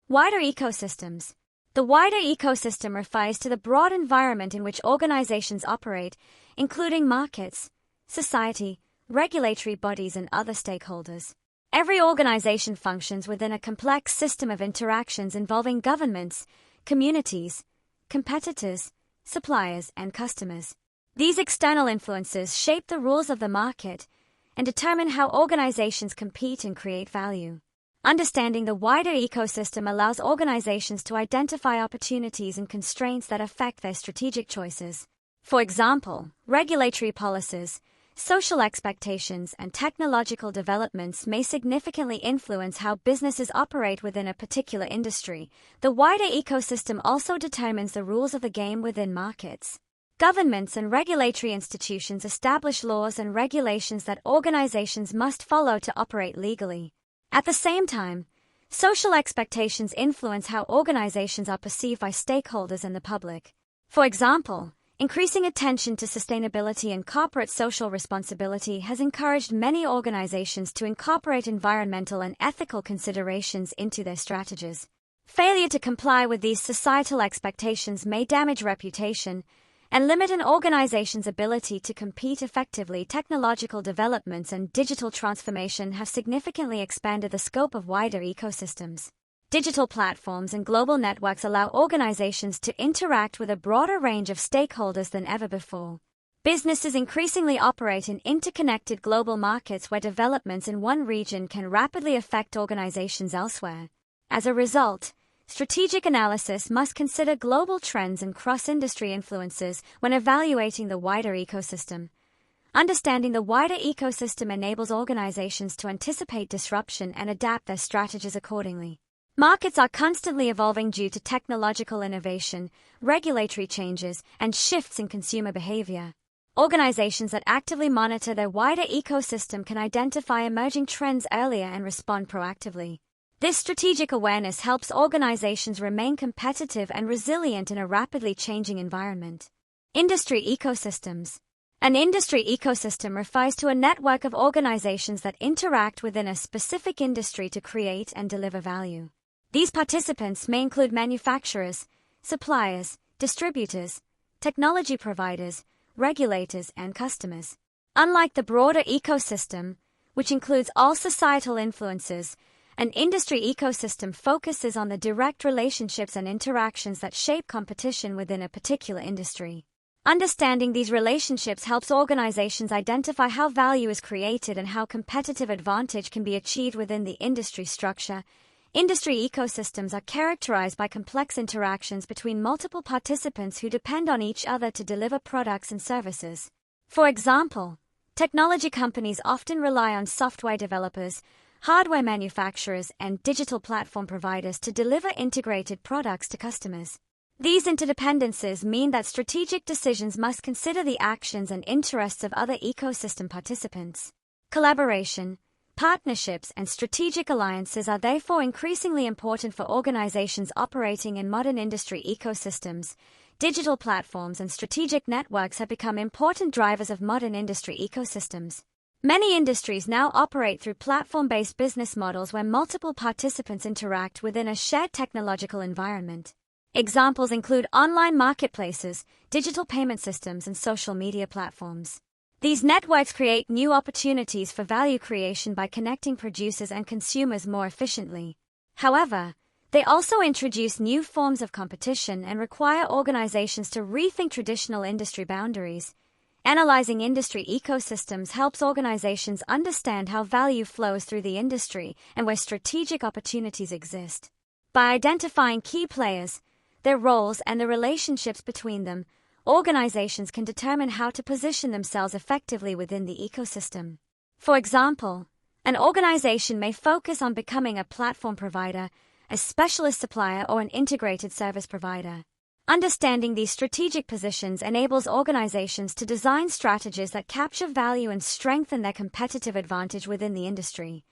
Wider ecosystems. The wider ecosystem refers to the broad environment in which organizations operate, including markets, society, regulatory bodies, and other stakeholders. Every organization functions within a complex system of interactions involving governments, communities, competitors, suppliers, and customers. These external influences shape the rules of the market and determine how organizations compete and create value. Understanding the wider ecosystem allows organizations to identify opportunities and constraints that affect their strategic choices. For example, regulatory policies, social expectations, and technological developments may significantly influence how businesses operate within a particular industry. The wider ecosystem also determines the rules of the game within markets. Governments and regulatory institutions establish laws and regulations that organizations must follow to operate legally. At the same time, social expectations influence how organizations are perceived by stakeholders and the public. For example, increasing attention to sustainability and corporate social responsibility has encouraged many organizations to incorporate environmental and ethical considerations into their strategies. Failure to comply with these societal expectations may damage reputation and limit an organization's ability to compete effectively. Technological developments and digital transformation have significantly expanded the scope of wider ecosystems. Digital platforms and global networks allow organizations to interact with a broader range of stakeholders than ever before. Businesses increasingly operate in interconnected global markets where developments in one region can rapidly affect organizations elsewhere. As a result, strategic analysis must consider global trends and cross-industry influences when evaluating the wider ecosystem. Understanding the wider ecosystem enables organizations to anticipate disruption and adapt their strategies accordingly. Markets are constantly evolving due to technological innovation, regulatory changes, and shifts in consumer behavior. Organizations that actively monitor their wider ecosystem can identify emerging trends earlier and respond proactively. This strategic awareness helps organizations remain competitive and resilient in a rapidly changing environment. Industry ecosystems. An industry ecosystem refers to a network of organizations that interact within a specific industry to create and deliver value. These participants may include manufacturers, suppliers, distributors, technology providers, regulators, and customers. Unlike the broader ecosystem, which includes all societal influences, an industry ecosystem focuses on the direct relationships and interactions that shape competition within a particular industry. Understanding these relationships helps organizations identify how value is created and how competitive advantage can be achieved within the industry structure. Industry ecosystems are characterized by complex interactions between multiple participants who depend on each other to deliver products and services. For example, technology companies often rely on software developers, hardware manufacturers, and digital platform providers to deliver integrated products to customers. These interdependencies mean that strategic decisions must consider the actions and interests of other ecosystem participants. Collaboration, partnerships, and strategic alliances are therefore increasingly important for organizations operating in modern industry ecosystems. Digital platforms and strategic networks have become important drivers of modern industry ecosystems. Many industries now operate through platform-based business models where multiple participants interact within a shared technological environment. Examples include online marketplaces, digital payment systems, and social media platforms. These networks create new opportunities for value creation by connecting producers and consumers more efficiently. However, they also introduce new forms of competition and require organizations to rethink traditional industry boundaries. Analyzing industry ecosystems helps organizations understand how value flows through the industry and where strategic opportunities exist. By identifying key players, their roles, and the relationships between them, organizations can determine how to position themselves effectively within the ecosystem. For example, an organization may focus on becoming a platform provider, a specialist supplier, or an integrated service provider. Understanding these strategic positions enables organizations to design strategies that capture value and strengthen their competitive advantage within the industry.